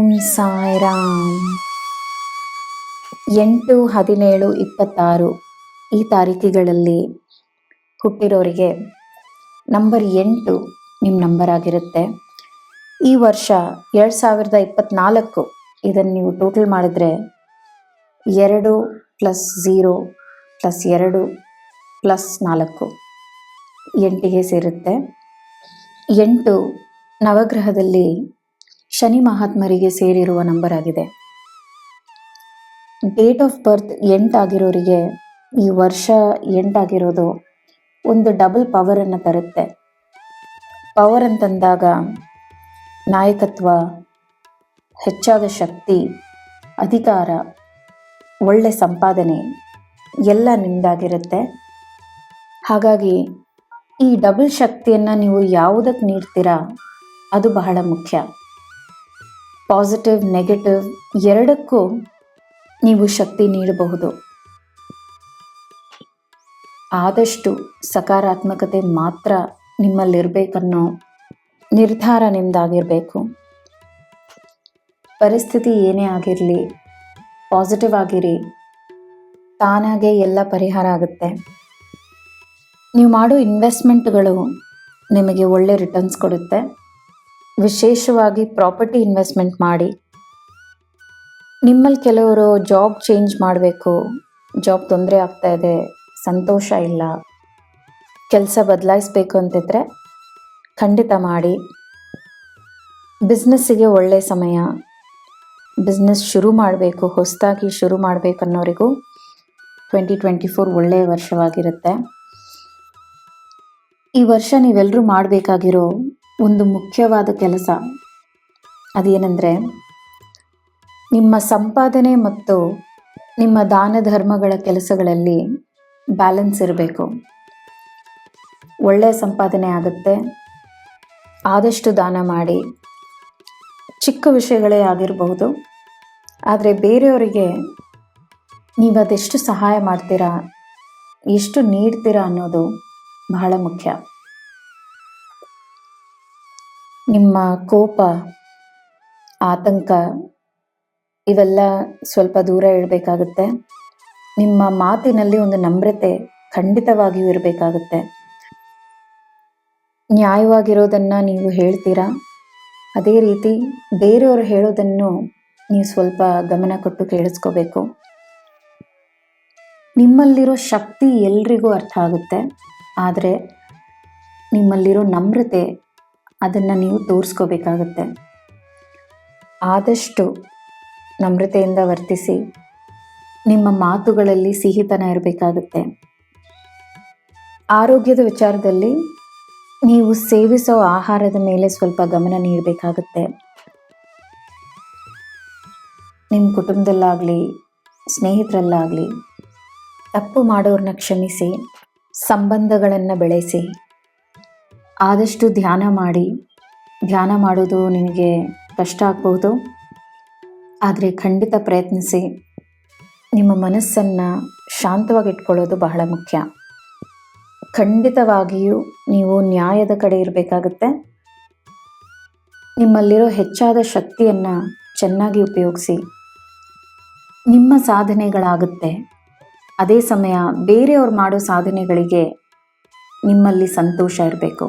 ಓಂ ಸಾಯಿರಾಮ್. 8, 17, 26 ಈ ತಾರೀಕುಗಳಲ್ಲಿ ಹುಟ್ಟಿರೋರಿಗೆ ನಂಬರ್ 8 ನಿಮ್ಮ ನಂಬರ್ ಆಗಿರುತ್ತೆ. ಈ ವರ್ಷ 2024 ಇದನ್ನು ನೀವು ಟೋಟಲ್ ಮಾಡಿದ್ರೆ 2 + 0 + 2 + 4 8ಗೆ ಸೇರುತ್ತೆ. 8 ನವಗ್ರಹದಲ್ಲಿ ಶನಿ ಮಹಾತ್ಮರಿಗೆ ಸೇರಿರುವ ನಂಬರ್ ಆಗಿದೆ. ಡೇಟ್ ಆಫ್ ಬರ್ತ್ 8 ಆಗಿರೋರಿಗೆ ಈ ವರ್ಷ 8 ಆಗಿರೋದು ಒಂದು ಡಬಲ್ ಪವರನ್ನು ತರುತ್ತೆ. ಪವರ್ ಅಂತಂದಾಗ ನಾಯಕತ್ವ, ಹೆಚ್ಚಾದ ಶಕ್ತಿ, ಅಧಿಕಾರ, ಒಳ್ಳೆ ಸಂಪಾದನೆ ಎಲ್ಲ ನಿಮ್ಮದಾಗಿರುತ್ತೆ. ಹಾಗಾಗಿ ಈ ಡಬಲ್ ಶಕ್ತಿಯನ್ನು ನೀವು ಯಾವುದಕ್ಕೆ ನೀಡ್ತೀರಾ ಅದು ಬಹಳ ಮುಖ್ಯ. ಪಾಸಿಟಿವ್, ನೆಗೆಟಿವ್ ಎರಡಕ್ಕೂ ನೀವು ಶಕ್ತಿ ನೀಡಬಹುದು. ಆದಷ್ಟು ಸಕಾರಾತ್ಮಕತೆ ಮಾತ್ರ ನಿಮ್ಮಲ್ಲಿರಬೇಕನ್ನೋ ನಿರ್ಧಾರ ನಿಮ್ಮದಾಗಿರಬೇಕು. ಪರಿಸ್ಥಿತಿ ಏನೇ ಆಗಿರಲಿ ಪಾಸಿಟಿವ್ ಆಗಿರಿ, ತಾನಾಗೆ ಎಲ್ಲ ಪರಿಹಾರ ಆಗುತ್ತೆ. ನೀವು ಮಾಡೋ ಇನ್ವೆಸ್ಟ್ಮೆಂಟ್ಗಳು ನಿಮಗೆ ಒಳ್ಳೆ ರಿಟರ್ನ್ಸ್ ಕೊಡುತ್ತೆ. ವಿಶೇಷವಾಗಿ ಪ್ರಾಪರ್ಟಿ ಇನ್ವೆಸ್ಟ್ಮೆಂಟ್ ಮಾಡಿ. ನಿಮ್ಮಲ್ಲಿ ಕೆಲವರು ಜಾಬ್ ಚೇಂಜ್ ಮಾಡಬೇಕು, ಜಾಬ್ ತೊಂದರೆ ಆಗ್ತಾ ಇದೆ, ಸಂತೋಷ ಇಲ್ಲ, ಕೆಲಸ ಬದಲಾಯಿಸಬೇಕು ಅಂತಿದ್ರೆ ಖಂಡಿತ ಮಾಡಿ. ಬಿಸ್ನೆಸ್ಸಿಗೆ ಒಳ್ಳೆಯ ಸಮಯ. ಬಿಸ್ನೆಸ್ ಶುರು ಮಾಡಬೇಕು, ಹೊಸದಾಗಿ ಶುರು ಮಾಡಬೇಕನ್ನೋರಿಗೂ 2024 ಒಳ್ಳೆಯ ವರ್ಷವಾಗಿರುತ್ತೆ. ಈ ವರ್ಷ ನೀವೆಲ್ಲರೂ ಮಾಡಬೇಕಾಗಿರೋ ಒಂದು ಮುಖ್ಯವಾದ ಕೆಲಸ ಅದೇನೆಂದರೆ, ನಿಮ್ಮ ಸಂಪಾದನೆ ಮತ್ತು ನಿಮ್ಮ ದಾನ ಧರ್ಮಗಳ ಕೆಲಸಗಳಲ್ಲಿ ಬ್ಯಾಲೆನ್ಸ್ ಇರಬೇಕು. ಒಳ್ಳೆಯ ಸಂಪಾದನೆ ಆಗುತ್ತೆ, ಆದಷ್ಟು ದಾನ ಮಾಡಿ. ಚಿಕ್ಕ ವಿಷಯಗಳೇ ಆಗಿರಬಹುದು, ಆದರೆ ಬೇರೆಯವರಿಗೆ ನೀವು ಅದೆಷ್ಟು ಸಹಾಯ ಮಾಡ್ತೀರಾ, ಎಷ್ಟು ನೀಡ್ತೀರಾ ಅನ್ನೋದು ಬಹಳ ಮುಖ್ಯ. ನಿಮ್ಮ ಕೋಪ, ಆತಂಕ ಇವೆಲ್ಲ ಸ್ವಲ್ಪ ದೂರ ಇಡಬೇಕಾಗುತ್ತೆ. ನಿಮ್ಮ ಮಾತಿನಲ್ಲಿ ಒಂದು ನಮ್ರತೆ ಖಂಡಿತವಾಗಿಯೂ ಇರಬೇಕಾಗುತ್ತೆ. ನ್ಯಾಯವಾಗಿರೋದನ್ನು ನೀವು ಹೇಳ್ತೀರಾ, ಅದೇ ರೀತಿ ಬೇರೆಯವರು ಹೇಳೋದನ್ನು ನೀವು ಸ್ವಲ್ಪ ಗಮನ ಕೊಟ್ಟು ಕೇಳಿಸ್ಕೋಬೇಕು. ನಿಮ್ಮಲ್ಲಿರೋ ಶಕ್ತಿ ಎಲ್ರಿಗೂ ಅರ್ಥ ಆಗುತ್ತೆ, ಆದರೆ ನಿಮ್ಮಲ್ಲಿರೋ ನಮ್ರತೆ ಅದನ್ನು ನೀವು ತೋರಿಸ್ಕೋಬೇಕಾಗತ್ತೆ. ಆದಷ್ಟು ನಮ್ರತೆಯಿಂದ ವರ್ತಿಸಿ. ನಿಮ್ಮ ಮಾತುಗಳಲ್ಲಿ ಸಿಹಿತನ ಇರಬೇಕಾಗುತ್ತೆ. ಆರೋಗ್ಯದ ವಿಚಾರದಲ್ಲಿ ನೀವು ಸೇವಿಸೋ ಆಹಾರದ ಮೇಲೆ ಸ್ವಲ್ಪ ಗಮನ ನೀಡಬೇಕಾಗುತ್ತೆ. ನಿಮ್ಮ ಕುಟುಂಬದಲ್ಲಾಗಲಿ ಸ್ನೇಹಿತರಲ್ಲಾಗಲಿ ತಪ್ಪು ಮಾಡೋರನ್ನ ಕ್ಷಮಿಸಿ, ಸಂಬಂಧಗಳನ್ನು ಬೆಳೆಸಿ. ಆದಷ್ಟು ಧ್ಯಾನ ಮಾಡಿ. ಧ್ಯಾನ ಮಾಡೋದು ನಿಮಗೆ ಕಷ್ಟ ಆಗ್ಬೋದು, ಆದರೆ ಖಂಡಿತ ಪ್ರಯತ್ನಿಸಿ. ನಿಮ್ಮ ಮನಸ್ಸನ್ನು ಶಾಂತವಾಗಿಟ್ಕೊಳ್ಳೋದು ಬಹಳ ಮುಖ್ಯ. ಖಂಡಿತವಾಗಿಯೂ ನೀವು ನ್ಯಾಯದ ಕಡೆ ಇರಬೇಕಾಗುತ್ತೆ. ನಿಮ್ಮಲ್ಲಿರೋ ಹೆಚ್ಚಾದ ಶಕ್ತಿಯನ್ನು ಚೆನ್ನಾಗಿ ಉಪಯೋಗಿಸಿ. ನಿಮ್ಮ ಸಾಧನೆಗಳಾಗುತ್ತೆ. ಅದೇ ಸಮಯ ಬೇರೆಯವ್ರು ಮಾಡೋ ಸಾಧನೆಗಳಿಗೆ ನಿಮ್ಮಲ್ಲಿ ಸಂತೋಷ ಇರಬೇಕು,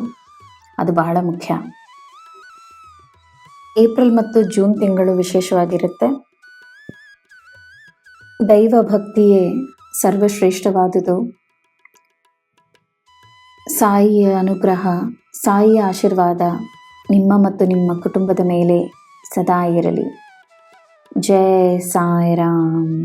ಅದು ಬಹಳ ಮುಖ್ಯ. ಏಪ್ರಿಲ್ ಮತ್ತು ಜೂನ್ ತಿಂಗಳು ವಿಶೇಷವಾಗಿರುತ್ತೆ. ದೈವ ಭಕ್ತಿಯೇ ಸರ್ವಶ್ರೇಷ್ಠವಾದುದು. ಸಾಯಿಯ ಅನುಗ್ರಹ, ಸಾಯಿಯ ಆಶೀರ್ವಾದ ನಿಮ್ಮ ಮತ್ತು ನಿಮ್ಮ ಕುಟುಂಬದ ಮೇಲೆ ಸದಾ ಇರಲಿ. ಜೈ ಸಾಯಿರಾಮ್.